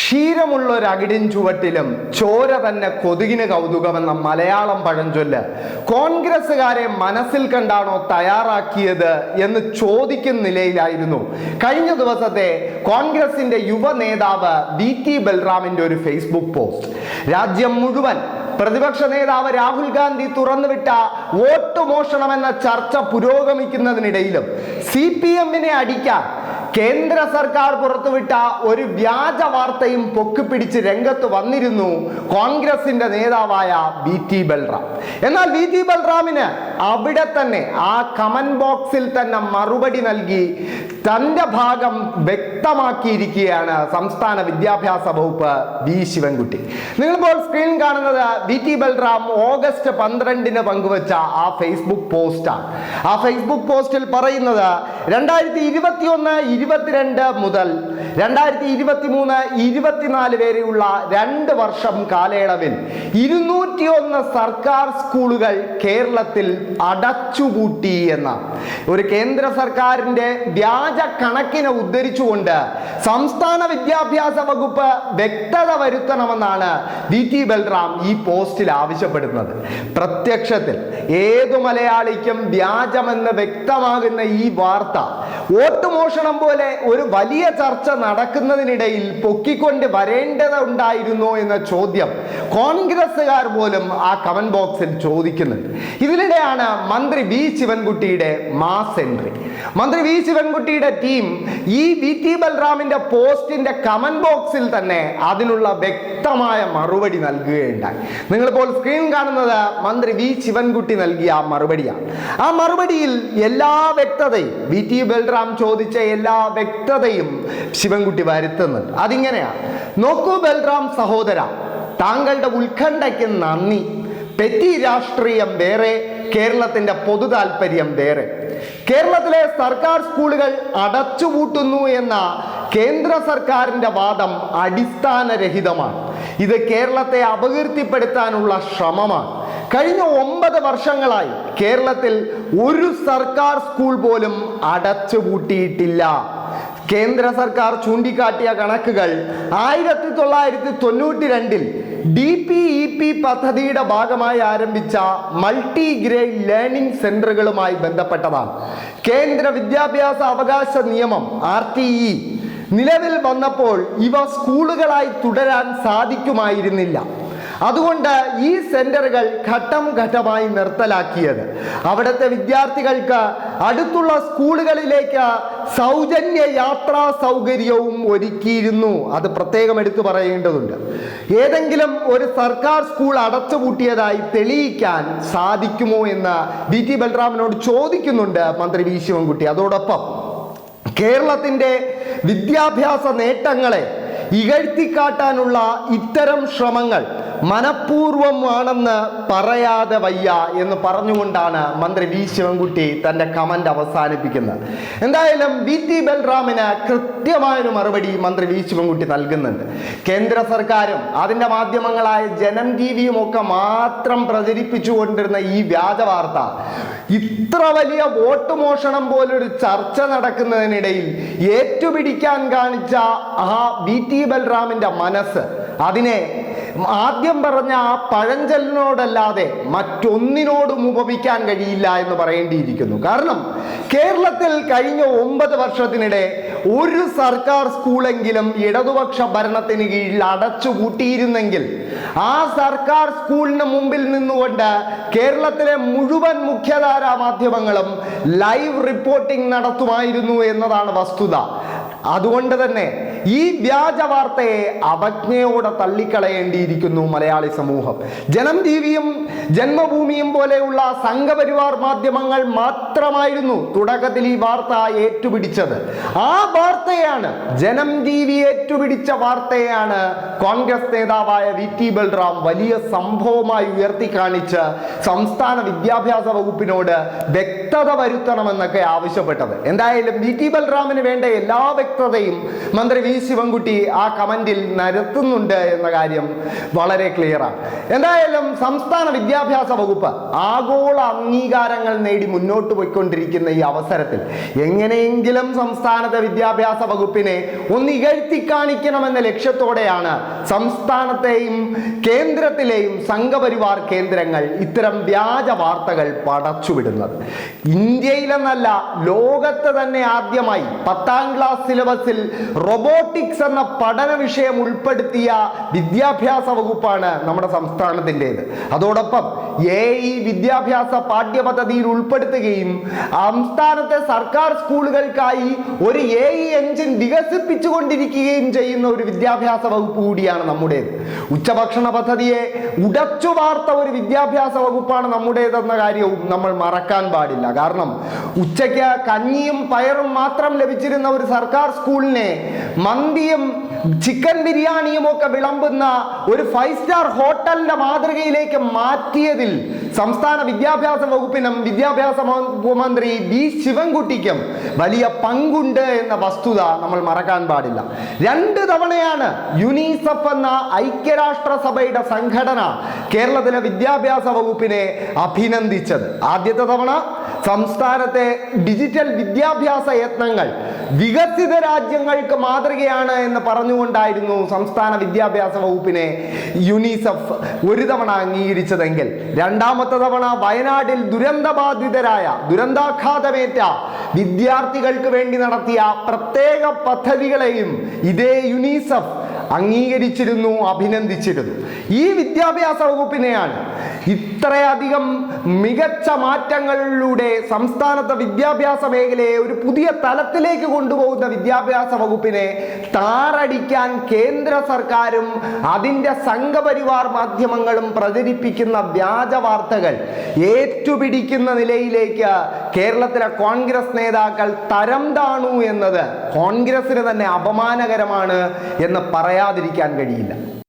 ക്ഷീരമുള്ള ഒരു അകിടിൻ ചുവട്ടിലും ചോര തന്നെ കൊതുകിന് കൗതുകമെന്ന മലയാളം പഴഞ്ചൊല്ല് കോൺഗ്രസുകാരെ മനസ്സിൽ കണ്ടാണോ തയ്യാറാക്കിയത് എന്ന് ചോദിക്കുന്ന നിലയിലായിരുന്നു കഴിഞ്ഞ ദിവസത്തെ കോൺഗ്രസിന്റെ യുവ നേതാവ് VT ബൽറാമിന്റെ ഒരു ഫേസ്ബുക്ക് പോസ്റ്റ്. രാജ്യം മുഴുവൻ പ്രതിപക്ഷ നേതാവ് രാഹുൽ ഗാന്ധി തുറന്നുവിട്ട വോട്ട് മോഷണമെന്ന ചർച്ച പുരോഗമിക്കുന്നതിനിടയിലും CPM-നെ അടിക്കാൻ കേന്ദ്ര സർക്കാർ പുറത്തുവിട്ട ഒരു വ്യാജ വാർത്തയും പൊക്കിപ്പിടിച്ച് രംഗത്ത് വന്നിരുന്നു കോൺഗ്രസിന്റെ നേതാവായ VT ബൽറാം. എന്നാൽ VT ബൽറാമിന് അവിടെ തന്നെ ആ കമന്റ് ബോക്സിൽ തന്നെ മറുപടി നൽകി തന്റെ ഭാഗം വ്യക്തമാക്കിയിരിക്കുകയാണ് സംസ്ഥാന വിദ്യാഭ്യാസ വകുപ്പ് V ശിവൻകുട്ടി. നിങ്ങളിപ്പോൾ സ്ക്രീൻ കാണുന്നത് VT ബൽറാം ഓഗസ്റ്റ് 12-ന് പങ്കുവച്ച ആ ഫേസ്ബുക്ക് പോസ്റ്റാണ്. ആ ഫേസ്ബുക്ക് പോസ്റ്റിൽ പറയുന്നത് 2021-22 മുതൽ 2023-24 വരെയുള്ള 2 വർഷം കാലയളവിൽ 201 സർക്കാർ സ്കൂളുകൾ കേരളത്തിൽ അടച്ചുപൂട്ടി എന്ന ഒരു കേന്ദ്ര സർക്കാരിന്റെ വ്യാജ കണക്കിനെ ഉദ്ധരിച്ചുകൊണ്ട് സംസ്ഥാന വിദ്യാഭ്യാസ വകുപ്പ് വ്യക്തത വരുത്തണമെന്നാണ് VT ബൽറാം ഈ പോസ്റ്റിൽ ആവശ്യപ്പെടുന്നത്. പ്രത്യക്ഷത്തിൽ ഏതു മലയാളിക്കും വ്യാജമെന്ന് വ്യക്തമാകുന്ന ഈ വാർത്ത വോട്ട് മോഷണം പോലെ ഒരു വലിയ ചർച്ച നടക്കുന്നതിനിടയിൽ പൊക്കിക്കൊണ്ട് വരേണ്ടതുണ്ടായിരുന്നോ എന്ന ചോദ്യം കോൺഗ്രസുകാർ പോലും ആ കമന്റ് ബോക്സിൽ ചോദിക്കുന്നുണ്ട്. ഇതിനിടെയാണ് മന്ത്രി V ശിവൻകുട്ടിയുടെ മാസ് എൻട്രി. മന്ത്രി V ശിവൻകുട്ടിയുടെ ടീം ഈ VT ബൽറാമിന്റെ പോസ്റ്റിന്റെ കമന്റ് ബോക്സിൽ തന്നെ അതിനുള്ള വ്യക്തമായ മറുപടി നൽകുകയുണ്ടായി. നിങ്ങളിപ്പോൾ സ്ക്രീൻ കാണുന്നത് മന്ത്രി V ശിവൻകുട്ടി നൽകിയ ആ മറുപടിയാണ്. ആ മറുപടിയിൽ എല്ലാ വ്യക്തതയും VT ബൽറാം ചോദിച്ച എല്ലാ വ്യക്തതയും ശിവൻകുട്ടി വരുത്തുന്നുണ്ട്. അതിങ്ങനെയാണ്: നോക്കൂ ബൽറാം സഹോദര, താങ്കളുടെ ഉത്കണ്ഠയ്ക്ക് നന്ദി. പെറ്റി രാഷ്ട്രീയം വേറെ, കേരളത്തിന്റെ പൊതു താല്പര്യം വേറെ. കേരളത്തിലെ സർക്കാർ സ്കൂളുകൾ അടച്ചുപൂട്ടുന്നു എന്ന കേന്ദ്ര സർക്കാരിന്റെ വാദം അടിസ്ഥാനരഹിതമാണ്. ഇത് കേരളത്തെ അപകീർത്തിപ്പെടുത്താനുള്ള ശ്രമമാണ്. കഴിഞ്ഞ 9 വർഷങ്ങളായി കേരളത്തിൽ ഒരു സർക്കാർ സ്കൂൾ പോലും അടച്ചുപൂട്ടിയിട്ടില്ല. കേന്ദ്ര സർക്കാർ ചൂണ്ടിക്കാട്ടിയ കണക്കുകൾ 1992-ൽ DPEP പദ്ധതിയുടെ ഭാഗമായി ആരംഭിച്ച മൾട്ടി ഗ്രേഡ് ലേണിംഗ് സെന്ററുകളുമായി ബന്ധപ്പെട്ടതാണ്. കേന്ദ്ര വിദ്യാഭ്യാസ അവകാശ നിയമം RTE നിലവിൽ വന്നപ്പോൾ ഇവ സ്കൂളുകളായി തുടരാൻ സാധിക്കുമായിരുന്നില്ല. അതുകൊണ്ട് ഈ സെന്ററുകൾ ഘട്ടം ഘട്ടമായി നിർത്തലാക്കിയത്. അവിടുത്തെ വിദ്യാർത്ഥികൾക്ക് അടുത്തുള്ള സ്കൂളുകളിലേക്ക് സൗജന്യ യാത്രാ സൗകര്യവും ഒരുക്കിയിരുന്നു. അത് പ്രത്യേകം എടുത്തു പറയേണ്ടതുണ്ട്. ഏതെങ്കിലും ഒരു സർക്കാർ സ്കൂൾ അടച്ചുപൂട്ടിയതായി തെളിയിക്കാൻ സാധിക്കുമോ എന്ന് VT ബൽറാമിനോട് ചോദിക്കുന്നുണ്ട് മന്ത്രി V ശിവൻകുട്ടി. അതോടൊപ്പം കേരളത്തിന്റെ വിദ്യാഭ്യാസ നേട്ടങ്ങളെ ഇകഴ്ത്തിക്കാട്ടാനുള്ള ഇത്തരം ശ്രമങ്ങൾ മനഃപൂർവ്വമാണെന്ന് പറയാതെ വയ്യ എന്ന് പറഞ്ഞുകൊണ്ടാണ് മന്ത്രി V ശിവൻകുട്ടി തന്റെ കമന്റ് അവസാനിപ്പിക്കുന്നത്. എന്തായാലും VT ബൽറാമിന് കൃത്യമായൊരു മറുപടി മന്ത്രി V ശിവൻകുട്ടി നൽകുന്നുണ്ട്. കേന്ദ്ര സർക്കാരും അതിന്റെ മാധ്യമങ്ങളായ ജനം TVയും ഒക്കെ മാത്രം പ്രചരിപ്പിച്ചുകൊണ്ടിരുന്ന ഈ വ്യാജ വാർത്ത ഇത്ര വലിയ വോട്ട് മോഷണം പോലൊരു ചർച്ച നടക്കുന്നതിനിടയിൽ ഏറ്റുപിടിക്കാൻ കാണിച്ച ആ VT ബൽറാമിന്റെ മനസ്സ്, അതിനെ ആദ്യം പറഞ്ഞ ആ പഴഞ്ചൊല്ലിനോടല്ലാതെ മറ്റൊന്നിനോടും ഉപമിക്കാൻ കഴിയില്ല എന്ന് പറയേണ്ടിയിരിക്കുന്നു. കാരണം കേരളത്തിൽ കഴിഞ്ഞ 9 വർഷത്തിനിടെ ഒരു സർക്കാർ സ്കൂളെങ്കിലും ഇടതുപക്ഷ ഭരണത്തിന് കീഴിൽ അടച്ചുപൂട്ടിയിരുന്നെങ്കിൽ ആ സർക്കാർ സ്കൂളിന് മുമ്പിൽ നിന്നുകൊണ്ട് കേരളത്തിലെ മുഴുവൻ മുഖ്യധാരാ മാധ്യമങ്ങളും ലൈവ് റിപ്പോർട്ടിംഗ് നടത്തുമായിരുന്നു എന്നതാണ് വസ്തുത. അതുകൊണ്ട് തന്നെ ഈ വ്യാജ വാർത്തയെ അവജ്ഞയോടെ തള്ളിക്കളയേണ്ടിയിരിക്കുന്നു മലയാളി സമൂഹം. ജനം TVയും ജന്മഭൂമിയും പോലെയുള്ള സംഘപരിവാർ മാധ്യമങ്ങൾ മാത്രമായിരുന്നു തുടക്കത്തിൽ ഈ വാർത്ത ഏറ്റുപിടിച്ചത്. ആ വാർത്തയാണ്, ജനം TV ഏറ്റുപിടിച്ച വാർത്തയാണ് കോൺഗ്രസ് നേതാവായ VT ബൽറാം വലിയ സംഭവമായി ഉയർത്തി കാണിച്ച് സംസ്ഥാന വിദ്യാഭ്യാസ വകുപ്പിനോട് വ്യക്തത വരുത്തണമെന്നൊക്കെ ആവശ്യപ്പെട്ടത്. എന്തായാലും VT ബൽറാമിന് വേണ്ട എല്ലാ വ്യക്തതയും മന്ത്രി V ശിവൻകുട്ടി ആ കമന്റിൽ നിരത്തുന്നുണ്ട് എന്ന കാര്യം വളരെ ക്ലിയറാണ്. എന്തായാലും സംസ്ഥാന വിദ്യാഭ്യാസ വകുപ്പ് ആഗോള അംഗീകാരങ്ങൾ നേടി മുന്നോട്ട് പോയിക്കൊണ്ടിരിക്കുന്ന ഈ അവസരത്തിൽ എങ്ങനെയെങ്കിലും സംസ്ഥാനത്തെ വിദ്യാഭ്യാസ വകുപ്പിനെ ഒന്ന് ഇകഴ്ത്തി കാണിക്കണമെന്ന ലക്ഷ്യത്തോടെയാണ് സംസ്ഥാനത്തെയും കേന്ദ്രത്തിലെയും സംഘപരിവാർ കേന്ദ്രങ്ങൾ ഇത്തരം വ്യാജ വാർത്തകൾ പടച്ചുവിടുന്നത്. ഇന്ത്യയിലെന്നല്ല, ലോകത്ത് തന്നെ ആദ്യമായി 10ാം ക്ലാസ് സിലബസിൽ റോബോട്ടിക്സ് എന്ന പഠന വിഷയം ഉൾപ്പെടുത്തിയ വിദ്യാഭ്യാസ വകുപ്പാണ് നമ്മുടെ സംസ്ഥാനത്തിൻ്റെത്. അതോടൊപ്പം AI വിദ്യാഭ്യാസ പാഠ്യപദ്ധതിയിൽ ഉൾപ്പെടുത്തുകയും സംസ്ഥാനത്തെ സർക്കാർ സ്കൂളുകൾക്കായി ഒരു AI എഞ്ചിൻ വികസിപ്പിച്ചുകൊണ്ടിരിക്കുകയും ചെയ്യുന്ന ഒരു വിദ്യാഭ്യാസ വകുപ്പ് കൂടിയാണ് നമ്മുടേത്. ഉച്ചഭക്ഷണ പദ്ധതിയെ ഉടച്ചു വാർത്ത ഒരു വിദ്യാഭ്യാസ വകുപ്പാണ് നമ്മുടേതെന്ന കാര്യവും നമ്മൾ മറക്കാൻ പാടില്ല. കാരണം ഉച്ചയ്ക്ക് കഞ്ഞിയും പയറും മാത്രം ലഭിച്ചിരുന്ന ഒരു സർക്കാർ സ്കൂളിനെ മന്തിയും ചിക്കൻ ബിരിയാണിയും ഒക്കെ വിളമ്പുന്ന ഒരു 5 സ്റ്റാർ ഹോട്ടലിന്റെ മാതൃകയിലേക്ക് മാറ്റിയതിൽ സംസ്ഥാന വിദ്യാഭ്യാസ വകുപ്പിനും വിദ്യാഭ്യാസ മന്ത്രി V ശിവൻകുട്ടിക്കും വലിയ പങ്കുണ്ട് എന്ന വസ്തുത നമ്മൾ മറക്കാൻ പാടില്ല. 2 തവണയാണ് യുനിസെഫ് എന്ന ഐക്യരാഷ്ട്രസഭയുടെ സംഘടന കേരളത്തിലെ വിദ്യാഭ്യാസ വകുപ്പിനെ അഭിനന്ദിച്ചത്. ആദ്യത്തെ തവണ സംസ്ഥാനത്തെ ഡിജിറ്റൽ വിദ്യാഭ്യാസ യത്നങ്ങൾ വികസിത രാജ്യങ്ങൾക്ക് മാതൃകയാണ് എന്ന് പറഞ്ഞുകൊണ്ടായിരുന്നു സംസ്ഥാന വിദ്യാഭ്യാസ വകുപ്പിനെ യുനിസെഫ് ഒരു തവണ അംഗീകരിച്ചതെങ്കിൽ, രണ്ടാമത്തെ തവണ വയനാട്ടിൽ ദുരന്താഘാതമേറ്റ വിദ്യാർത്ഥികൾക്ക് വേണ്ടി നടത്തിയ പ്രത്യേക പദ്ധതികളെയും ഇതേ യുനിസെഫ് അംഗീകരിച്ചിരുന്നു, അഭിനന്ദിച്ചിരുന്നു. ഈ വിദ്യാഭ്യാസ വകുപ്പിനെയാണ് ഇത്രയധികം മികച്ച മാറ്റങ്ങളിലൂടെ സംസ്ഥാനത്തെ വിദ്യാഭ്യാസ മേഖലയെ ഒരു പുതിയ തലത്തിലേക്ക് കൊണ്ടുപോകുന്ന വിദ്യാഭ്യാസ വകുപ്പിനെ താറടിക്കാൻ കേന്ദ്ര സർക്കാരും അതിൻ്റെ സംഘപരിവാർ മാധ്യമങ്ങളും പ്രചരിപ്പിക്കുന്ന വ്യാജ വാർത്തകൾ ഏറ്റുപിടിക്കുന്ന നിലയിലേക്ക് കേരളത്തിലെ കോൺഗ്രസ് നേതാക്കൾ തരം താണു എന്നത് കോൺഗ്രസിന് തന്നെ അപമാനകരമാണ് എന്ന് പറയാതിരിക്കാൻ കഴിയില്ല.